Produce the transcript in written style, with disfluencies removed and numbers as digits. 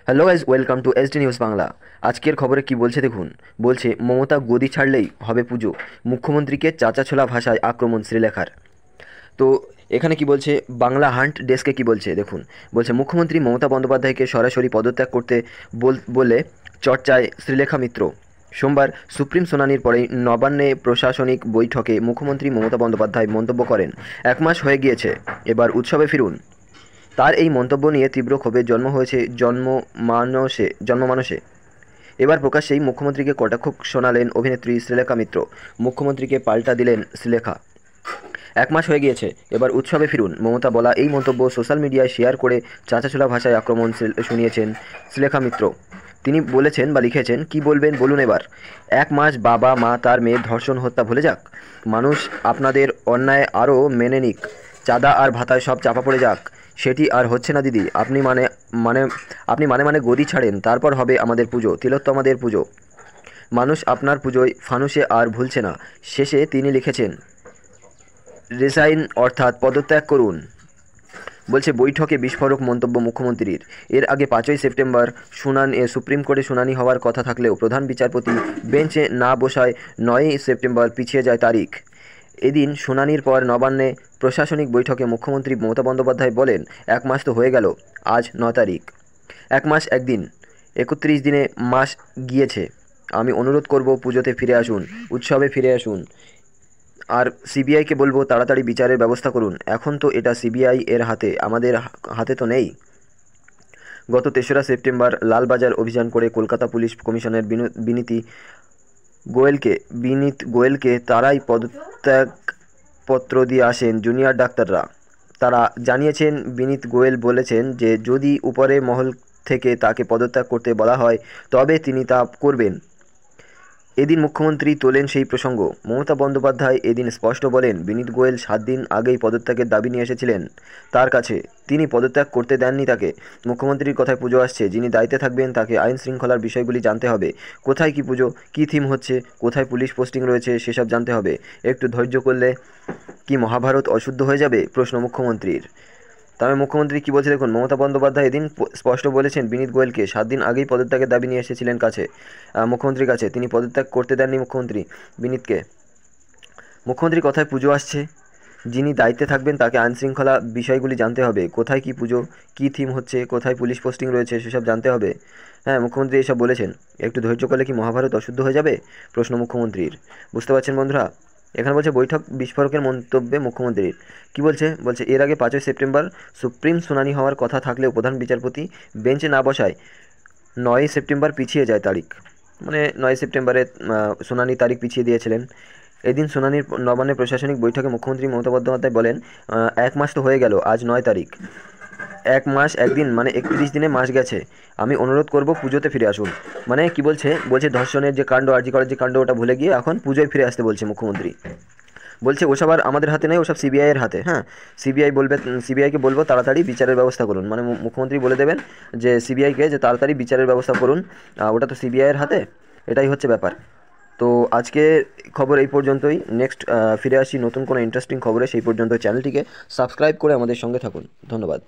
Hello guys, welcome to SD news Bangla. আজকের খবরে কি বলছে দেখুন। বলছে মমতা গদি ছাড়লেই হবে পুজো, মুখ্যমন্ত্রীকে চাঁচাছোলা ভাষায় আক্রমণ শ্রীলেখার। তো এখানে কি বলছে, বাংলা হান্ট ডেস্কে কি বলছে দেখুন। বলছে মুখ্যমন্ত্রী মমতা বন্দ্যোপাধ্যায়কে সরাসরি পদত্যাগ করতে বলে চর্চায় শ্রীলেখা মিত্র। সোমবার সুপ্রিম শুনানির পরেই নবান্নে প্রশাসনিক বৈঠকে মুখ্যমন্ত্রী মমতা বন্দ্যোপাধ্যায় মন্তব্য করেন, 1 মাস হয়ে গিয়েছে, এবার উৎসবে ফিরুন। তার এই মন্তব্য নিয়ে তীব্র ক্ষোভের জন্ম হয়েছে জন্মমানসে। এবার প্রকাশ্যেই মুখ্যমন্ত্রীকে কটাক্ষ শোনালেন অভিনেত্রী শ্রীলেখা মিত্র। মুখ্যমন্ত্রীকে পাল্টা দিলেন শ্রীলেখা। 1 মাস হয়ে গিয়েছে, এবার উৎসবে ফিরুন। মমতা বলা এই মন্তব্য সোশ্যাল মিডিয়ায় শেয়ার করে চাঁচাছোলা ভাষায় আক্রমণ শুনিয়েছেন শ্রীলেখা মিত্র। তিনি বলেছেন বা লিখেছেন, কি বলবেন বলুন এবার। 1 মাস বাবা মা তার মেয়ের ধর্ষণ হত্যা ভুলে যাক, মানুষ আপনাদের অন্যায় আরও মেনে নিক, চাঁদা আর ভাতায় সব চাপা পড়ে যাক, সেটি আর হচ্ছে না দিদি। আপনি গদি ছাড়েন, তারপর হবে আমাদের পুজো, তিলোত্তমাদের পুজো। মানুষ আপনার পুজোয় ফানুসে আর ভুলছে না। শেষে তিনি লিখেছেন, রিসাইন অর্থাৎ পদত্যাগ করুন। বলছে বৈঠকে বিস্ফোরক মন্তব্য মুখ্যমন্ত্রীর। এর আগে 5ই সেপ্টেম্বর সুপ্রিম কোর্টে শুনানি হওয়ার কথা থাকলেও প্রধান বিচারপতি বেঞ্চে না বসায় 9ই সেপ্টেম্বর পিছিয়ে যায় তারিখ। এদিন শুনানির পর নবান্নে প্রশাসনিক বৈঠকে মুখ্যমন্ত্রী মমতা বন্দ্যোপাধ্যায় বলেন, 1 মাস তো হয়ে গেল, আজ 9 তারিখ। 1 মাস একদিন, 31 দিনে মাস গিয়েছে। আমি অনুরোধ করব পুজোতে ফিরে আসুন, উৎসবে ফিরে আসুন। আর সিবিআইকে বলবো তাড়াতাড়ি বিচারের ব্যবস্থা করুন। এখন তো এটা সিবিআই এর হাতে, আমাদের হাতে তো নেই। গত 3রা সেপ্টেম্বর লালবাজার অভিযান করে কলকাতা পুলিশ কমিশনার বিনীত গোয়েলকে তারাই পদত্যাগপত্র দিয়ে আসেন জুনিয়র ডাক্তাররা। তারা জানিয়েছেন, বিনীত গোয়েল বলেছেন যে যদি উপরের মহল থেকে তাকে পদত্যাগ করতে বলা হয় তবে তিনি তা করবেন। এদিন মুখ্যমন্ত্রী তোলেন সেই প্রসঙ্গ। মমতা বন্দ্যোপাধ্যায় এদিন স্পষ্ট বলেন, বিনীত গোয়েল 7 দিন আগেই পদত্যাগের দাবি নিয়ে এসেছিলেন তার কাছে, তিনি পদত্যাগ করতে দেননি তাকে। মুখ্যমন্ত্রীর কথায় পুজো আসছে, যিনি দায়িত্বে থাকবেন তাকে আইন শৃঙ্খলার বিষয়গুলি জানতে হবে। কোথায় কি পুজো, কী থিম হচ্ছে, কোথায় পুলিশ পোস্টিং রয়েছে, সেসব জানতে হবে। একটু ধৈর্য করলে কি মহাভারত অশুদ্ধ হয়ে যাবে, প্রশ্ন মুখ্যমন্ত্রীর। তবে মুখ্যমন্ত্রী কী বলছে দেখুন। মমতা বন্দ্যোপাধ্যায় এদিন স্পষ্ট বলেছেন, বিনীত গোয়েলকে 7 দিন আগেই পদত্যাগের দাবি নিয়ে এসেছিলেন মুখ্যমন্ত্রীর কাছে, তিনি পদত্যাগ করতে দেননি মুখ্যমন্ত্রী বিনীতকে। মুখ্যমন্ত্রীর কথায় পুজো আসছে, যিনি দায়িত্বে থাকবেন তাকে আইন শৃঙ্খলা বিষয়গুলি জানতে হবে। কোথায় কি পুজো, কী থিম হচ্ছে, কোথায় পুলিশ পোস্টিং রয়েছে, সেসব জানতে হবে। হ্যাঁ, মুখ্যমন্ত্রী এসব বলেছেন। একটু ধৈর্য করলে কি মহাভারত অশুদ্ধ হয়ে যাবে, প্রশ্ন মুখ্যমন্ত্রীর। বুঝতে পারছেন বন্ধুরা। এখানে বলছে বৈঠক বিস্ফোরকের মন্তব্যে মুখ্যমন্ত্রীর। কি বলছে, এর আগে 5ই সেপ্টেম্বর সুপ্রিম শুনানি হওয়ার কথা থাকলেও প্রধান বিচারপতি বেঞ্চে না বসায় 9ই সেপ্টেম্বর পিছিয়ে যায় তারিখ। মানে 9ই সেপ্টেম্বরে শুনানি তারিখ পিছিয়ে দিয়েছিলেন। এদিন শুনানির নবান্নে প্রশাসনিক বৈঠকে মুখ্যমন্ত্রী মমতা বন্দ্যোপাধ্যায় বলেন, 1 মাস তো হয়ে গেল, আজ 9 তারিখ। 1 মাস একদিন, মানে 31 দিনে মাস গেছে। আমি অনুরোধ করব পুজোতে ফিরে আসুন। মানে কি বলছে, ধর্ষণের যে কাণ্ড, আরজি করার যে কাণ্ড, ওটা ভুলে গিয়ে এখন পুজোয় ফিরে আসতে বলছে মুখ্যমন্ত্রী। বলছে ওসব আর আমাদের হাতে নেই, ওসব সিবিআই এর হাতে। হ্যাঁ, সিবিআইকে বলবো তাড়াতাড়ি বিচারের ব্যবস্থা করুন। মানে মুখ্যমন্ত্রী বলে দেবেন যে সিবিআইকে যে তাড়াতাড়ি বিচারের ব্যবস্থা করুন, ওটা তো সিবিআই এর হাতে। এটাই হচ্ছে ব্যাপার। তো আজকে খবর এই পর্যন্তই। নেক্সট ফিরে আসি নতুন কোনো ইন্টারেস্টিং খবরে। সেই পর্যন্ত চ্যানেলটিকে সাবস্ক্রাইব করে আমাদের সঙ্গে থাকুন। ধন্যবাদ।